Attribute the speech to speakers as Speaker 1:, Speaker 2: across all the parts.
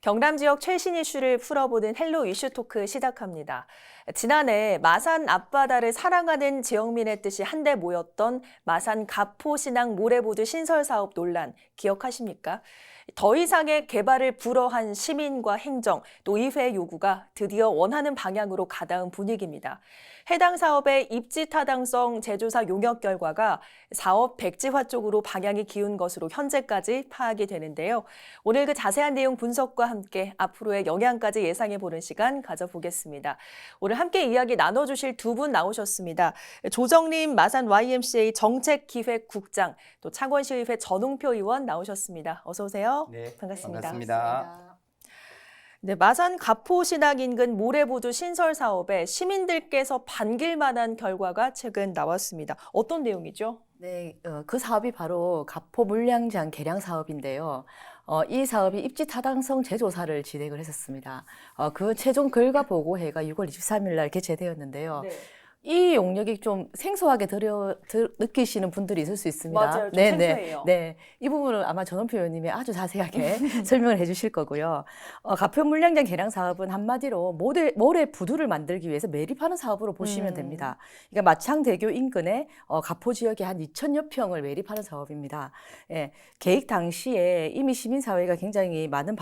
Speaker 1: 경남 지역 최신 이슈를 풀어보는 헬로 이슈 토크 시작합니다. 지난해 마산 앞바다를 사랑하는 지역민의 뜻이 한데 모였던 마산 가포신항 모래보드 신설 사업 논란 기억하십니까? 더 이상의 개발을 불허한 시민과 행정, 또 의회의 요구가 드디어 원하는 방향으로 가다운 분위기입니다. 해당 사업의 입지 타당성 재조사 용역 결과가 사업 백지화 쪽으로 방향이 기운 것으로 현재까지 파악이 되는데요. 오늘 그 자세한 내용 분석과 함께 앞으로의 영향까지 예상해보는 시간 가져보겠습니다. 오늘 함께 이야기 나눠주실 두 분 나오셨습니다. 조정림 마산 YMCA 정책기획국장, 또 창원시의회 전웅표 의원 나오셨습니다. 어서 오세요.
Speaker 2: 네,
Speaker 1: 반갑습니다.
Speaker 2: 반갑습니다.
Speaker 1: 네, 마산 가포신항 인근 모래보드 신설 사업에 시민들께서 반길 만한 결과가 최근 나왔습니다. 어떤 내용이죠?
Speaker 3: 네, 그 사업이 바로 가포 물량장 개량 사업인데요. 이 사업이 입지 타당성 재조사를 진행을 했었습니다. 그 최종 결과 보고회가 6월 23일 날 개최되었는데요.
Speaker 1: 네.
Speaker 3: 이 용역이 좀 생소하게 느끼시는 분들이 있을 수 있습니다.
Speaker 1: 맞아요. 좀 생소해요.
Speaker 3: 네. 이 부분은 아마 전원표 의원님이 아주 자세하게 설명을 해주실 거고요. 가포 물량장 개량 사업은 한마디로 모래 부두를 만들기 위해서 매립하는 사업으로 보시면 됩니다. 그러니까 마창대교 인근에 가포 지역에 한 2,000여 평을 매립하는 사업입니다. 예, 계획 당시에 이미 시민사회가 굉장히 많은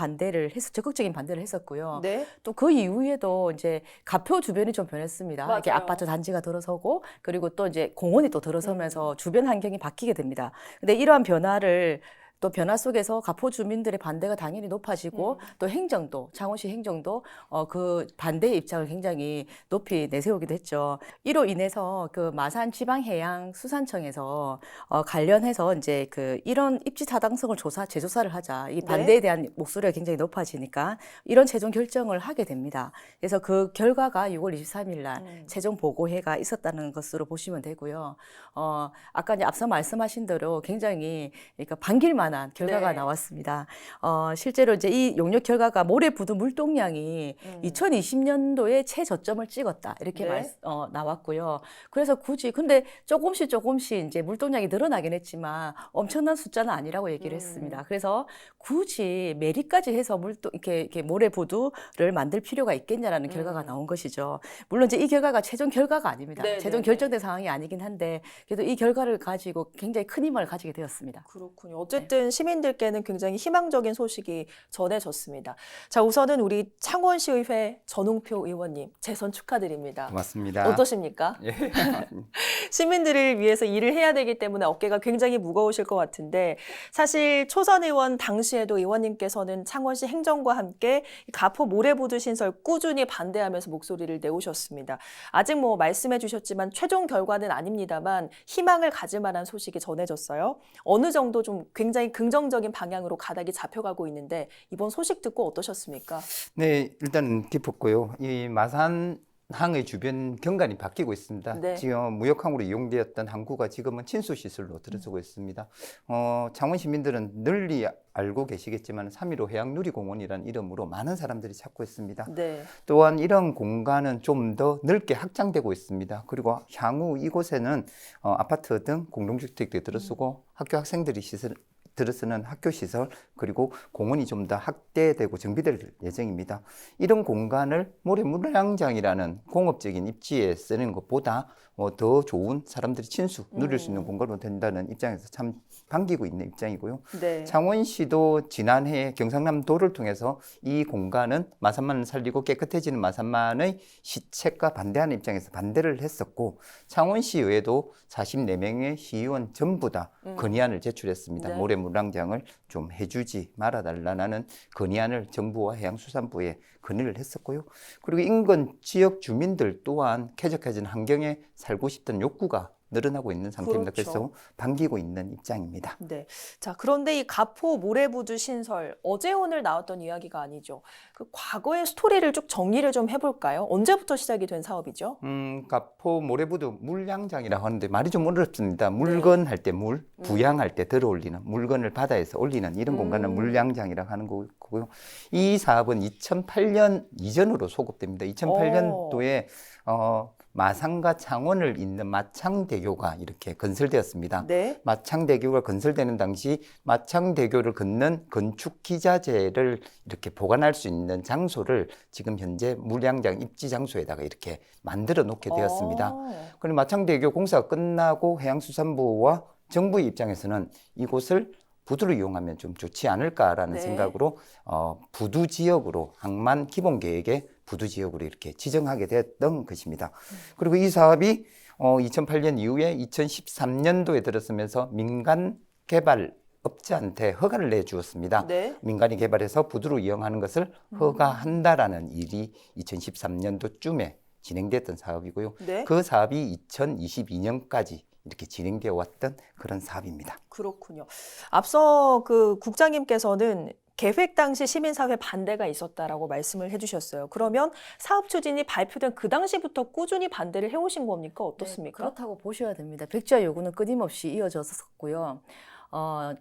Speaker 3: 적극적인 반대를 했었고요.
Speaker 1: 네.
Speaker 3: 또 그 이후에도 이제 가포 주변이 좀 변했습니다.
Speaker 1: 맞아요.
Speaker 3: 이렇게 아파트 단지가 들어서고 그리고 또 이제 공원이 또 들어서면서 주변 환경이 바뀌게 됩니다. 근데 이러한 변화를 또 변화 속에서 가포 주민들의 반대가 당연히 높아지고 또 행정도, 창원시 행정도 그 반대의 입장을 굉장히 높이 내세우기도 했죠. 이로 인해서 그 마산 지방해양수산청에서 관련해서 이제 이런 입지 타당성을 재조사를 하자. 이 반대에 대한 목소리가 굉장히 높아지니까 이런 최종 결정을 하게 됩니다. 그래서 그 결과가 6월 23일 날 최종 보고회가 있었다는 것으로 보시면 되고요. 아까 이제 앞서 말씀하신 대로 굉장히 그러니까 반길 만한 결과가 나왔습니다. 실제로 이제 이 용역 결과가 모래부두 물동량이 2020년도에 최저점을 찍었다 이렇게 나왔고요. 그래서 근데 조금씩 이제 물동량이 늘어나긴 했지만 엄청난 숫자는 아니라고 얘기를 했습니다. 그래서 굳이 매립까지 해서 이렇게 모래부두를 만들 필요가 있겠냐라는 결과가 나온 것이죠. 물론 이제 이 결과가 최종 결과가 아닙니다. 최종 결정된 상황이 아니긴 한데 그래도 이 결과를 가지고 굉장히 큰 힘을 가지게 되었습니다.
Speaker 1: 그렇군요. 어쨌든 시민들께는 굉장히 희망적인 소식이 전해졌습니다. 자, 우선은 우리 창원시의회 전웅표 의원님 재선 축하드립니다.
Speaker 2: 고맙습니다.
Speaker 1: 어떠십니까?
Speaker 2: 예.
Speaker 1: 시민들을 위해서 일을 해야 되기 때문에 어깨가 굉장히 무거우실 것 같은데 사실 초선 의원 당시에도 의원님께서는 창원시 행정과 함께 가포 모래보드 신설 꾸준히 반대하면서 목소리를 내오셨습니다. 아직 말씀해 주셨지만 최종 결과는 아닙니다만 희망을 가질 만한 소식이 전해졌어요. 어느 정도 좀 굉장히 긍정적인 방향으로 가닥이 잡혀가고 있는데 이번 소식 듣고 어떠셨습니까?
Speaker 2: 네, 일단 기뻤고요. 이 마산항의 주변 경관이 바뀌고 있습니다.
Speaker 1: 네.
Speaker 2: 지금 무역항으로 이용되었던 항구가 지금은 친수시설로 들어서고 있습니다. 창원 시민들은 널리 알고 계시겠지만 3.15 해양누리공원이라는 이름으로 많은 사람들이 찾고 있습니다.
Speaker 1: 네.
Speaker 2: 또한 이런 공간은 좀 더 넓게 확장되고 있습니다. 그리고 향후 이곳에는 아파트 등 공동주택들이 들어서고 학교 학생들이 들어서는 학교 시설 그리고 공원이 좀 더 확대되고 정비될 예정입니다. 이런 공간을 모래물량장이라는 공업적인 입지에 쓰는 것보다 더 좋은 사람들이 친수 누릴 수 있는 공간으로 된다는 입장에서 참 반기고 있는 입장이고요.
Speaker 1: 네.
Speaker 2: 창원시도 지난해 경상남도를 통해서 이 공간은 마산만을 살리고 깨끗해지는 마산만의 시책과 반대하는 입장에서 반대를 했었고 창원시의회도 44명의 시의원 전부 다 건의안을 제출했습니다.
Speaker 1: 네.
Speaker 2: 모래물량장을 좀 해주지 말아달라는 건의안을 정부와 해양수산부에 건의를 했었고요. 그리고 인근 지역 주민들 또한 쾌적해진 환경에 살고 싶다는 욕구가 늘어나고 있는 상태입니다.
Speaker 1: 그렇죠.
Speaker 2: 그래서 반기고 있는 입장입니다.
Speaker 1: 네. 자, 그런데 이 가포 모래부두 신설 어제 오늘 나왔던 이야기가 아니죠. 그 과거의 스토리를 쭉 정리를 좀 해볼까요? 언제부터 시작이 된 사업이죠?
Speaker 2: 가포 모래부두 물량장이라고 하는데 말이 좀 어렵습니다. 물건 할 때 물, 부양할 때 들어올리는 물건을 바다에서 올리는 이런 공간을 물량장이라고 하는 거고요. 이 사업은 2008년 이전으로 소급됩니다. 2008년도에 마산과 창원을 잇는 마창대교가 이렇게 건설되었습니다.
Speaker 1: 네.
Speaker 2: 마창대교가 건설되는 당시 마창대교를 걷는 건축 기자재를 이렇게 보관할 수 있는 장소를 지금 현재 물양장 입지 장소에다가 이렇게 만들어 놓게 되었습니다. 그리고 마창대교 공사가 끝나고 해양수산부와 정부의 입장에서는 이곳을 부두를 이용하면 좀 좋지 않을까라는
Speaker 1: 네.
Speaker 2: 생각으로 부두 지역으로 항만 기본 계획의 부두 지역으로 이렇게 지정하게 됐던 것입니다. 그리고 이 사업이 2008년 이후에 2013년도에 들어서면서 민간 개발 업자한테 허가를 내주었습니다.
Speaker 1: 네.
Speaker 2: 민간이 개발해서 부두로 이용하는 것을 허가한다라는 일이 2013년도쯤에 진행됐던 사업이고요.
Speaker 1: 네.
Speaker 2: 그 사업이 2022년까지 이렇게 진행되어 왔던 그런 사업입니다.
Speaker 1: 그렇군요. 앞서 그 국장님께서는 계획 당시 시민사회 반대가 있었다라고 말씀을 해주셨어요. 그러면 사업 추진이 발표된 그 당시부터 꾸준히 반대를 해오신 겁니까? 어떻습니까?
Speaker 3: 네, 그렇다고 보셔야 됩니다. 백지화 요구는 끊임없이 이어졌었고요.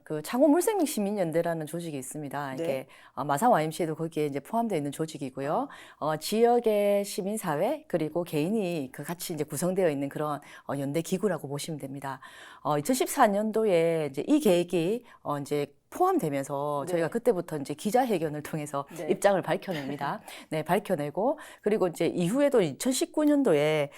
Speaker 3: 그 창원 물생명 시민연대라는 조직이 있습니다.
Speaker 1: 네.
Speaker 3: 이게 마산 YMCA도 거기에 이제 포함되어 있는 조직이고요. 지역의 시민사회 그리고 개인이 그 같이 이제 구성되어 있는 그런 연대 기구라고 보시면 됩니다. 2014년도에 이제 이 계획이 이제 포함되면서
Speaker 1: 네.
Speaker 3: 저희가 그때부터 이제 기자회견을 통해서
Speaker 1: 네.
Speaker 3: 입장을 밝혀냅니다. 네, 밝혀내고 그리고 이제 이후에도 2019년도에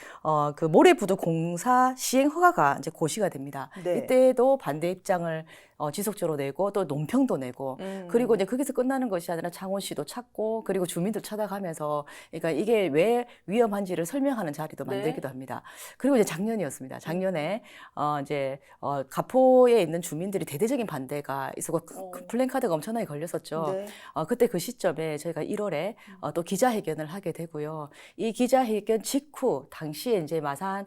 Speaker 3: 그 모래부두 공사 시행 허가가 이제 고시가 됩니다.
Speaker 1: 네.
Speaker 3: 이때도 반대 입장을 지속적으로 내고 또 논평도 내고 그리고 이제 거기서 끝나는 것이 아니라 창원시도 찾고 그리고 주민들 찾아가면서 그러니까 이게 왜 위험한지를 설명하는 자리도
Speaker 1: 네.
Speaker 3: 만들기도 합니다. 그리고 이제 작년이었습니다. 작년에 이제 가포에 있는 주민들이 대대적인 반대가 있었고 그 플랜카드가 엄청나게 걸렸었죠.
Speaker 1: 네.
Speaker 3: 그때 그 시점에 저희가 1월에 또 기자회견을 하게 되고요. 이 기자회견 직후 당시에 이제 마산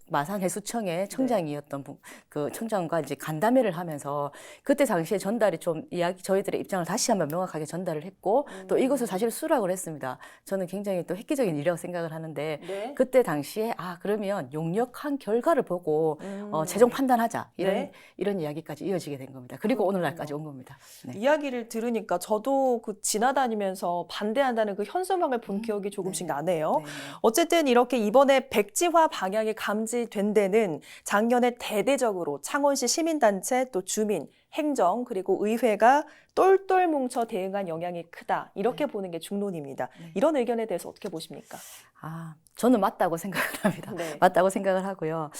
Speaker 3: 마산 해수청의 청장이었던 그 청장과 이제 간담회를 하면서 그때 당시에 전달이 좀 저희들의 입장을 다시 한번 명확하게 전달을 했고 또 이것을 사실 수락을 했습니다. 저는 굉장히 또 획기적인 일이라고 생각을 하는데
Speaker 1: 네.
Speaker 3: 그때 당시에 그러면 용역한 결과를 보고 최종 판단하자
Speaker 1: 네.
Speaker 3: 이런 이야기까지 이어지게 된 겁니다. 그리고 오늘날까지 온 겁니다. 네.
Speaker 1: 이야기를 들으니까 저도 그 지나다니면서 반대한다는 그 현수막을 본 기억이 조금씩 나네요.
Speaker 3: 네.
Speaker 1: 어쨌든 이렇게 이번에 백지화 방향이 감지된 데는 작년에 대대적으로 창원시 시민단체 또 주민, 행정 그리고 의회가 똘똘 뭉쳐 대응한 영향이 크다. 이렇게 보는 게 중론입니다. 이런 의견에 대해서 어떻게 보십니까?
Speaker 3: 저는 맞다고 생각을 합니다.
Speaker 1: 네.
Speaker 3: 맞다고 생각을 하고요.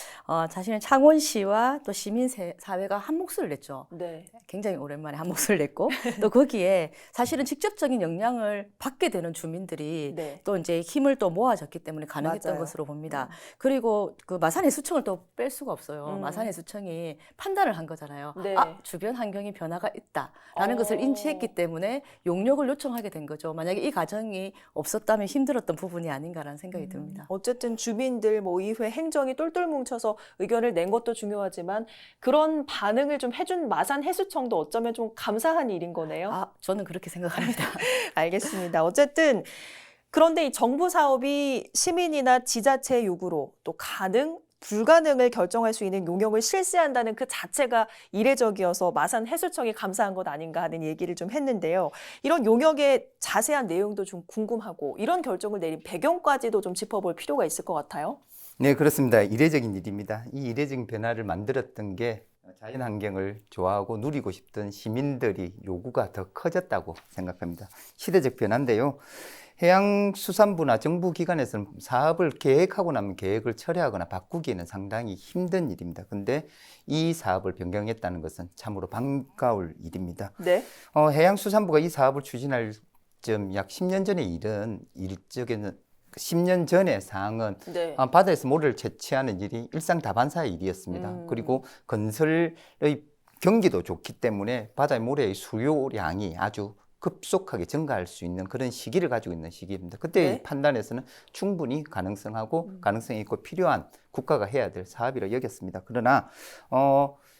Speaker 3: 사실은 창원시와 또 시민사회가 한 목소리를 냈죠.
Speaker 1: 네.
Speaker 3: 굉장히 오랜만에 한 목소리를 냈고 또 거기에 사실은 직접적인 영향을 받게 되는 주민들이
Speaker 1: 네.
Speaker 3: 또 이제 힘을 또 모아졌기 때문에 가능했던
Speaker 1: 맞아요.
Speaker 3: 것으로 봅니다. 그리고 그 마산해수청을 또 뺄 수가 없어요.
Speaker 1: 음.
Speaker 3: 마산해수청이 판단을 한 거잖아요.
Speaker 1: 네.
Speaker 3: 주변 환경이 변화가 있다라는 것을 인지했기 때문에 용역을 요청하게 된 거죠. 만약에 이 과정이 없었다면 힘들었던 부분이 아닌가라는 생각이 듭니다.
Speaker 1: 어쨌든 주민들, 의회, 행정이 똘똘 뭉쳐서 의견을 낸 것도 중요하지만 그런 반응을 좀 해준 마산 해수청도 어쩌면 좀 감사한 일인 거네요.
Speaker 3: 저는 그렇게 생각합니다.
Speaker 1: 알겠습니다. 어쨌든 그런데 이 정부 사업이 시민이나 지자체 요구로 또 가능, 불가능을 결정할 수 있는 용역을 실시한다는 그 자체가 이례적이어서 마산 해수청이 감사한 것 아닌가 하는 얘기를 좀 했는데요. 이런 용역의 자세한 내용도 좀 궁금하고 이런 결정을 내린 배경까지도 좀 짚어볼 필요가 있을 것 같아요.
Speaker 2: 네, 그렇습니다. 이례적인 일입니다. 이 이례적인 변화를 만들었던 게 자연환경을 좋아하고 누리고 싶던 시민들이 요구가 더 커졌다고 생각합니다. 시대적 변화인데요. 해양수산부나 정부 기관에서는 사업을 계획하고 나면 계획을 철회하거나 바꾸기에는 상당히 힘든 일입니다. 근데 이 사업을 변경했다는 것은 참으로 반가울 일입니다.
Speaker 1: 네.
Speaker 2: 해양수산부가 이 사업을 추진할 점 약 10년 전에 이른 일적에는 10년 전의 상황은
Speaker 1: 네.
Speaker 2: 바다에서 모래를 채취하는 일이 일상다반사의 일이었습니다. 그리고 건설의 경기도 좋기 때문에 바다의 모래의 수요량이 아주 급속하게 증가할 수 있는 그런 시기를 가지고 있는 시기입니다. 그때
Speaker 1: 네.
Speaker 2: 판단에서는 충분히 가능성이 있고 필요한 국가가 해야 될 사업이라 여겼습니다. 그러나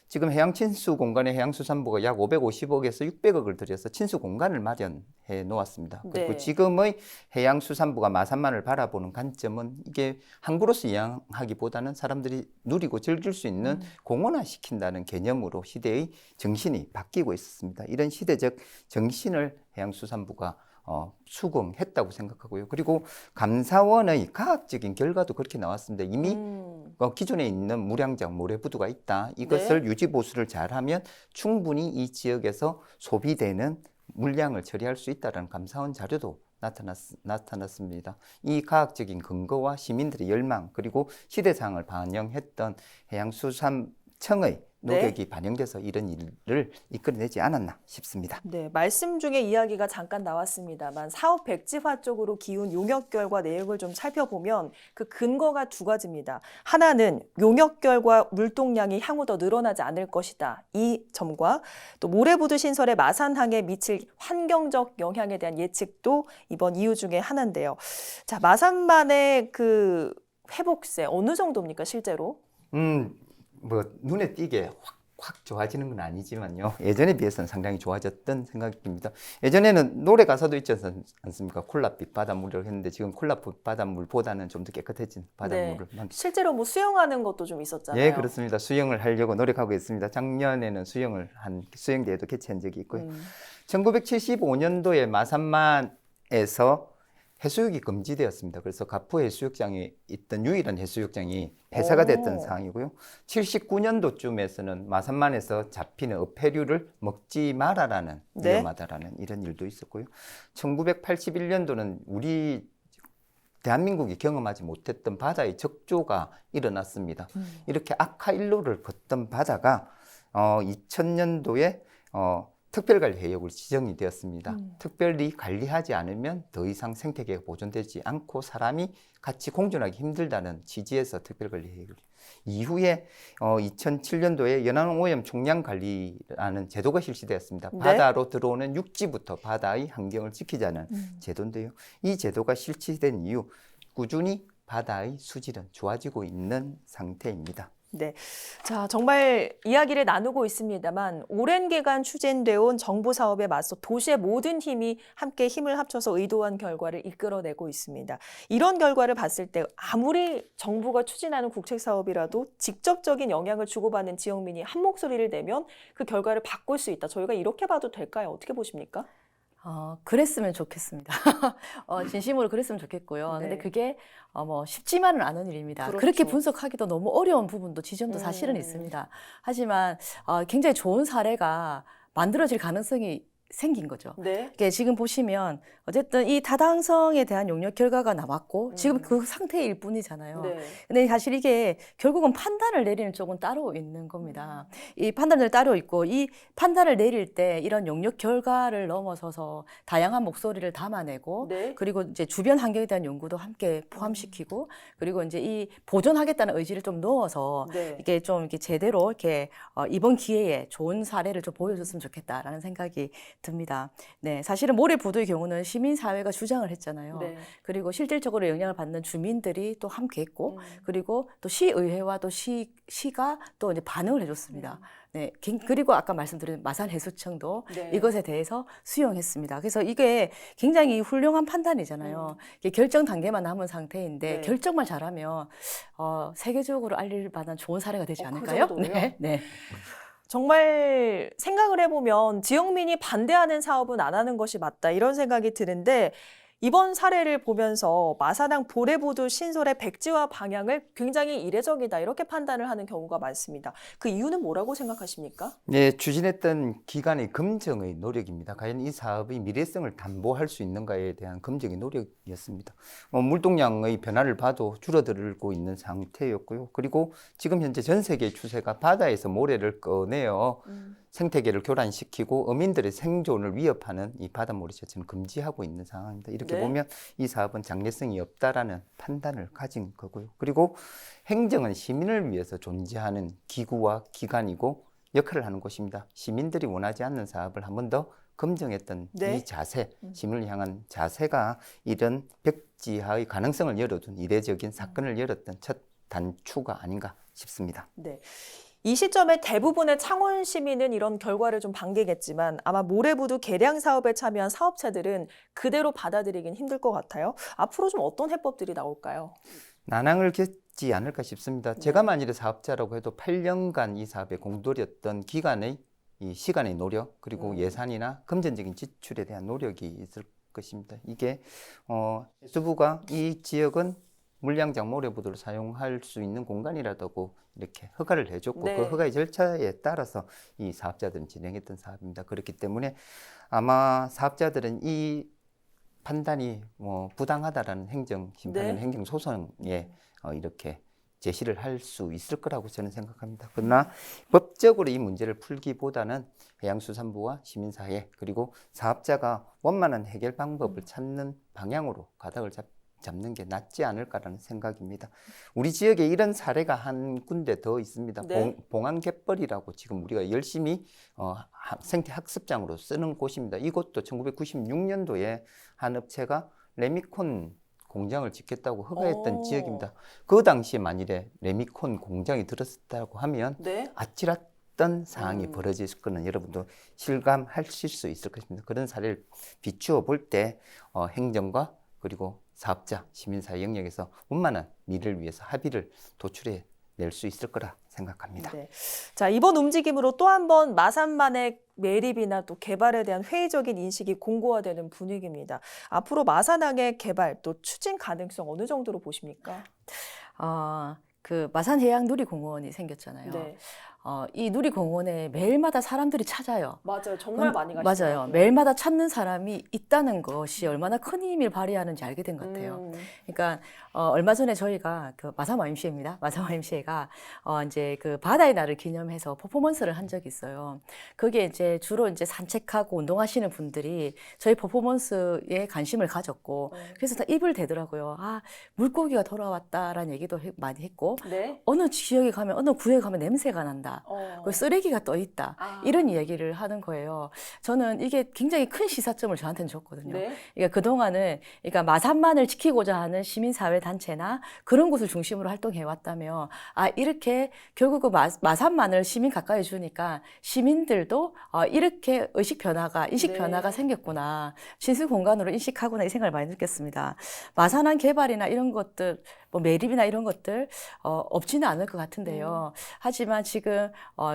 Speaker 2: 지금 해양친수 공간에 해양수산부가 약 550억에서 600억을 들여서 친수 공간을 마련해 놓았습니다. 그리고
Speaker 1: 네.
Speaker 2: 지금의 해양수산부가 마산만을 바라보는 관점은 이게 항구로서 이양하기보다는 사람들이 누리고 즐길 수 있는 공원화시킨다는 개념으로 시대의 정신이 바뀌고 있었습니다. 이런 시대적 정신을 해양수산부가 수긍했다고 생각하고요. 그리고 감사원의 과학적인 결과도 그렇게 나왔습니다. 이미 기존에 있는 물양장 모래부두가 있다. 이것을
Speaker 1: 네.
Speaker 2: 유지 보수를 잘하면 충분히 이 지역에서 소비되는 물량을 처리할 수 있다는 감사원 자료도 나타났습니다. 이 과학적인 근거와 시민들의 열망 그리고 시대상을 반영했던 해양수산청의 노력이 반영돼서 이런 일을 이끌어내지 않았나 싶습니다.
Speaker 1: 네, 말씀 중에 이야기가 잠깐 나왔습니다만 사업 백지화 쪽으로 기운 용역 결과 내역을 좀 살펴보면 그 근거가 두 가지입니다. 하나는 용역 결과 물동량이 향후 더 늘어나지 않을 것이다. 이 점과 또 모래부두 신설의 마산항에 미칠 환경적 영향에 대한 예측도 이번 이유 중에 하나인데요. 자, 마산만의 그 회복세 어느 정도입니까, 실제로?
Speaker 2: 뭐 눈에 띄게 확 좋아지는 건 아니지만요. 예전에 비해서는 상당히 좋아졌던 생각이 듭니다. 예전에는 노래 가사도 있지 않습니까? 콜라빛 바닷물이라고 했는데 지금 콜라빛 바닷물보다는 좀 더 깨끗해진 바닷물을
Speaker 1: 실제로 뭐 수영하는 것도 좀 있었잖아요.
Speaker 2: 예, 그렇습니다. 수영을 하려고 노력하고 있습니다. 작년에는 수영대회도 개최한 적이 있고요. 1975년도에 마산만에서 해수욕이 금지되었습니다. 그래서 가포 해수욕장에 있던 유일한 해수욕장이 폐사가 됐던 상황이고요. 79년도쯤에서는 마산만에서 잡히는 어패류를 먹지 말아라는 위험하다라는 이런 일도 있었고요. 1981년도는 우리 대한민국이 경험하지 못했던 바다의 적조가 일어났습니다. 이렇게 악화일로를 걷던 바다가 2000년도에 특별관리 해역으로 지정이 되었습니다. 특별히 관리하지 않으면 더 이상 생태계가 보존되지 않고 사람이 같이 공존하기 힘들다는 취지에서 특별관리 해역을 이후에 2007년도에 연안오염 총량관리라는 제도가 실시되었습니다.
Speaker 1: 네?
Speaker 2: 바다로 들어오는 육지부터 바다의 환경을 지키자는 제도인데요. 이 제도가 실시된 이후 꾸준히 바다의 수질은 좋아지고 있는 상태입니다.
Speaker 1: 네. 자, 정말 이야기를 나누고 있습니다만 오랜 기간 추진되어 온 정부 사업에 맞서 도시의 모든 힘이 함께 힘을 합쳐서 의도한 결과를 이끌어내고 있습니다. 이런 결과를 봤을 때 아무리 정부가 추진하는 국책 사업이라도 직접적인 영향을 주고받는 지역민이 한 목소리를 내면 그 결과를 바꿀 수 있다. 저희가 이렇게 봐도 될까요? 어떻게 보십니까?
Speaker 3: 그랬으면 좋겠습니다. 진심으로 그랬으면 좋겠고요.
Speaker 1: 네.
Speaker 3: 근데 그게 뭐 쉽지만은 않은 일입니다.
Speaker 1: 그렇죠.
Speaker 3: 그렇게 분석하기도 너무 어려운 부분도 지점도 사실은 있습니다. 하지만 굉장히 좋은 사례가 만들어질 가능성이 생긴 거죠.
Speaker 1: 네.
Speaker 3: 이게 지금 보시면 어쨌든 이 타당성에 대한 용역 결과가 나왔고 지금 그 상태일 뿐이잖아요.
Speaker 1: 네.
Speaker 3: 근데 사실 이게 결국은 판단을 내리는 쪽은 따로 있는 겁니다. 이 판단을 따로 있고 이 판단을 내릴 때 이런 용역 결과를 넘어서서 다양한 목소리를 담아내고
Speaker 1: 네.
Speaker 3: 그리고 이제 주변 환경에 대한 연구도 함께 포함시키고 그리고 이제 이 보존하겠다는 의지를 좀 넣어서
Speaker 1: 네.
Speaker 3: 이게 좀 이렇게 제대로 이렇게 이번 기회에 좋은 사례를 좀 보여줬으면 좋겠다라는 생각이 듭니다. 네, 사실은 모래부두의 경우는 시민사회가 주장을 했잖아요.
Speaker 1: 네.
Speaker 3: 그리고 실질적으로 영향을 받는 주민들이 또 함께 했고, 그리고 또 시의회와 또 시가 또 이제 반응을 해줬습니다. 네, 그리고 아까 말씀드린 마산해수청도
Speaker 1: 네.
Speaker 3: 이것에 대해서 수용했습니다. 그래서 이게 굉장히 훌륭한 판단이잖아요. 이게 결정 단계만 남은 상태인데
Speaker 1: 네.
Speaker 3: 결정만 잘하면 세계적으로 알릴 만한 좋은 사례가 되지
Speaker 1: 그
Speaker 3: 않을까요?
Speaker 1: 정도로요?
Speaker 3: 네, 네.
Speaker 1: 정말 생각을 해보면 지역민이 반대하는 사업은 안 하는 것이 맞다 이런 생각이 드는데 이번 사례를 보면서 마산항 모래부두 신설의 백지화 방향을 굉장히 이례적이다 이렇게 판단을 하는 경우가 많습니다. 그 이유는 뭐라고 생각하십니까?
Speaker 2: 네, 추진했던 기관의 검증의 노력입니다. 과연 이 사업의 미래성을 담보할 수 있는가에 대한 검증의 노력이었습니다. 물동량의 변화를 봐도 줄어들고 있는 상태였고요. 그리고 지금 현재 전 세계의 추세가 바다에서 모래를 꺼내어 생태계를 교란시키고 어민들의 생존을 위협하는 이 바닷모래 채취는 금지하고 있는 상황입니다. 이렇게
Speaker 1: 네.
Speaker 2: 보면 이 사업은 장래성이 없다라는 판단을 가진 거고요. 그리고 행정은 시민을 위해서 존재하는 기구와 기관이고 역할을 하는 곳입니다. 시민들이 원하지 않는 사업을 한 번 더 검증했던
Speaker 1: 네.
Speaker 2: 이 자세, 시민을 향한 자세가 이런 백지화의 가능성을 열어둔 이례적인 사건을 열었던 첫 단추가 아닌가 싶습니다.
Speaker 1: 네. 이 시점에 대부분의 창원 시민은 이런 결과를 좀 반기겠지만 아마 모래부두 개량 사업에 참여한 사업체들은 그대로 받아들이긴 힘들 것 같아요. 앞으로 좀 어떤 해법들이 나올까요?
Speaker 2: 난항을 겪지 않을까 싶습니다. 제가 만일에 사업자라고 해도 8년간 이 사업에 공들였던 기간의 이 시간의 노력 그리고 예산이나 금전적인 지출에 대한 노력이 있을 것입니다. 이게 해수부가 이 지역은 물량장 모래부두를 사용할 수 있는 공간이라고 이렇게 허가를 해줬고
Speaker 1: 네.
Speaker 2: 그 허가의 절차에 따라서 이 사업자들은 진행했던 사업입니다. 그렇기 때문에 아마 사업자들은 이 판단이 부당하다라는 행정심판이나
Speaker 1: 네.
Speaker 2: 행정소송에 이렇게 제시를 할 수 있을 거라고 저는 생각합니다. 그러나 법적으로 이 문제를 풀기보다는 해양수산부와 시민사회 그리고 사업자가 원만한 해결 방법을 찾는 방향으로 가닥을 잡는 게 낫지 않을까라는 생각입니다. 우리 지역에 이런 사례가 한 군데 더 있습니다.
Speaker 1: 네.
Speaker 2: 봉안갯벌이라고 지금 우리가 열심히 생태 학습장으로 쓰는 곳입니다. 이곳도 1996년도에 한 업체가 레미콘 공장을 짓겠다고 허가했던 지역입니다. 그 당시에 만일에 레미콘 공장이 들었다고 하면
Speaker 1: 네.
Speaker 2: 아찔했던 상황이 벌어질 거는 여러분도 실감하실 수 있을 것입니다. 그런 사례를 비추어 볼 때 행정과 그리고 사업자, 시민사회 영역에서 원만한 미래를 위해서 합의를 도출해 낼 수 있을 거라 생각합니다.
Speaker 1: 네. 자, 이번 움직임으로 또 한 번 마산만의 매립이나 또 개발에 대한 회의적인 인식이 공고화되는 분위기입니다. 앞으로 마산항의 개발 또 추진 가능성 어느 정도로 보십니까?
Speaker 3: 그 마산해양누리공원이 생겼잖아요.
Speaker 1: 네.
Speaker 3: 이 누리공원에 매일마다 사람들이 찾아요.
Speaker 1: 맞아요. 정말 많이 가시더라고요.
Speaker 3: 맞아요. 매일마다 찾는 사람이 있다는 것이 얼마나 큰 힘을 발휘하는지 알게 된 것 같아요. 그러니까 얼마 전에 저희가 그 마산 YMCA입니다. 마산 YMCA가 이제 그 바다의 날을 기념해서 퍼포먼스를 한 적이 있어요. 그게 이제 주로 이제 산책하고 운동하시는 분들이 저희 퍼포먼스에 관심을 가졌고 그래서 다 입을 대더라고요. 물고기가 돌아왔다라는 얘기도 많이 했고
Speaker 1: 네.
Speaker 3: 어느 지역에 가면 어느 구역에 가면 냄새가 난다. 그 쓰레기가 떠 있다. 이런 이야기를 하는 거예요. 저는 이게 굉장히 큰 시사점을 저한테는 줬거든요.
Speaker 1: 네.
Speaker 3: 그러니까 그동안은 그러니까 마산만을 지키고자 하는 시민사회 단체나 그런 곳을 중심으로 활동해 왔다며 이렇게 결국 그 마산만을 시민 가까이 주니까 시민들도 이렇게 의식 변화가 인식
Speaker 1: 네.
Speaker 3: 변화가 생겼구나. 신수 공간으로 인식하구나 이 생각을 많이 느꼈습니다. 마산항 개발이나 이런 것들 뭐 매립이나 이런 것들 없지는 않을 것 같은데요. 하지만 지금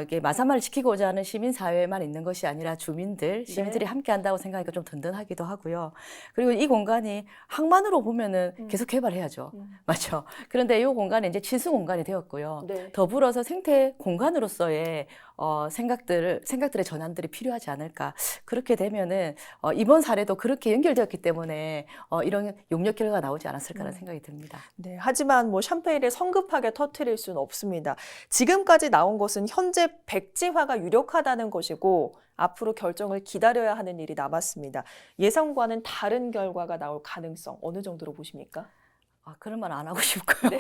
Speaker 3: 이게 마산만을 지키고자 하는 시민사회만 있는 것이 아니라 시민들이 함께 한다고 생각하니까 좀 든든하기도 하고요. 그리고 이 공간이 항만으로 보면은 계속 개발해야죠. 맞죠? 그런데 이 공간이 이제 친수 공간이 되었고요.
Speaker 1: 네.
Speaker 3: 더불어서 생태 공간으로서의 생각들의 전환들이 필요하지 않을까. 그렇게 되면은 이번 사례도 그렇게 연결되었기 때문에 이런 용역 결과가 나오지 않았을까라는 생각이 듭니다.
Speaker 1: 네, 하지만 뭐 샴페인을 성급하게 터뜨릴 수는 없습니다. 지금까지 나온 것은 현재 백지화가 유력하다는 것이고 앞으로 결정을 기다려야 하는 일이 남았습니다. 예상과는 다른 결과가 나올 가능성 어느 정도로 보십니까?
Speaker 3: 그런 말 안 하고 싶고요.
Speaker 1: 네.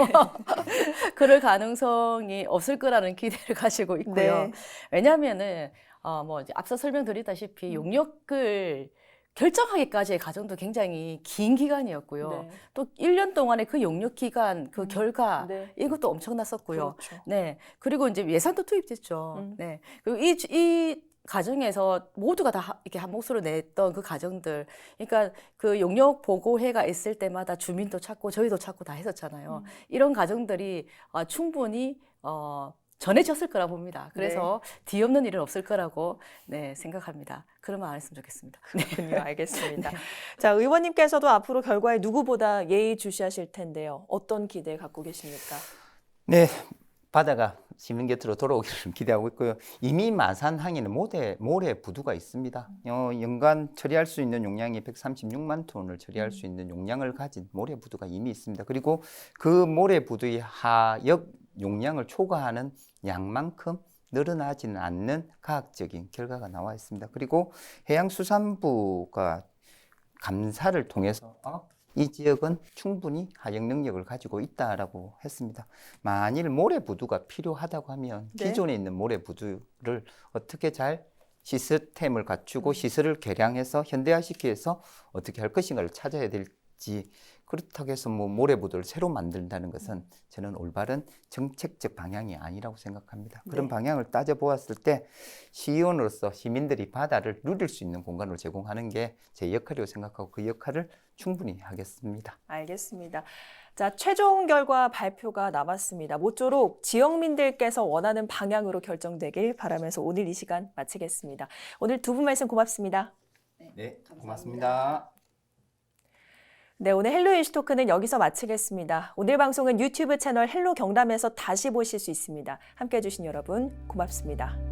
Speaker 3: 그럴 가능성이 없을 거라는 기대를 가지고 있고요.
Speaker 1: 네.
Speaker 3: 왜냐하면은 뭐 이제 앞서 설명드렸다시피 용역을 결정하기까지의 과정도 굉장히 긴 기간이었고요.
Speaker 1: 네.
Speaker 3: 또 1년 동안의 그 용역 기간, 그 결과
Speaker 1: 네.
Speaker 3: 이것도 엄청났었고요.
Speaker 1: 그렇죠.
Speaker 3: 네. 그리고 이제 예산도 투입됐죠. 네. 그리고 이 과정에서 모두가 다 이렇게 한 몫으로 냈던 그 과정들. 그러니까 그 용역 보고회가 있을 때마다 주민도 찾고 저희도 찾고 다 했었잖아요. 이런 과정들이 충분히 전해졌을 거라 봅니다. 그래서 뒤엎는 일은 없을 거라고 생각합니다. 그런 말 안 했으면 좋겠습니다.
Speaker 1: 그렇군요. 알겠습니다. 자, 의원님께서도 앞으로 결과에 누구보다 예의주시하실 텐데요. 어떤 기대 갖고 계십니까?
Speaker 2: 네, 바다가 시민 곁으로 돌아오기를 기대하고 있고요. 이미 마산항에는 모래 부두가 있습니다. 연간 처리할 수 있는 용량이 136만 톤을 처리할 수 있는 용량을 가진 모래 부두가 이미 있습니다. 그리고 그 모래 부두의 하역 용량을 초과하는 양만큼 늘어나지는 않는 과학적인 결과가 나와 있습니다. 그리고 해양수산부가 감사를 통해서 이 지역은 충분히 하역 능력을 가지고 있다라고 했습니다. 만일 모래부두가 필요하다고 하면
Speaker 1: 네.
Speaker 2: 기존에 있는 모래부두를 어떻게 잘 시스템을 갖추고 시설을 개량해서 현대화시키기 위해서 어떻게 할 것인가를 찾아야 될지, 그렇다고 해서 뭐 모래부두를 새로 만든다는 것은 저는 올바른 정책적 방향이 아니라고 생각합니다. 그런 방향을 따져보았을 때 시의원으로서 시민들이 바다를 누릴 수 있는 공간을 제공하는 게 제 역할이라고 생각하고 그 역할을 충분히 하겠습니다.
Speaker 1: 알겠습니다. 자, 최종 결과 발표가 남았습니다. 모쪼록 지역민들께서 원하는 방향으로 결정되길 바라면서 오늘 이 시간 마치겠습니다. 오늘 두 분 말씀 고맙습니다.
Speaker 2: 네, 고맙습니다.
Speaker 1: 네, 오늘 헬로 이슈 토크는 여기서 마치겠습니다. 오늘 방송은 유튜브 채널 헬로 경남에서 다시 보실 수 있습니다. 함께해 주신 여러분 고맙습니다.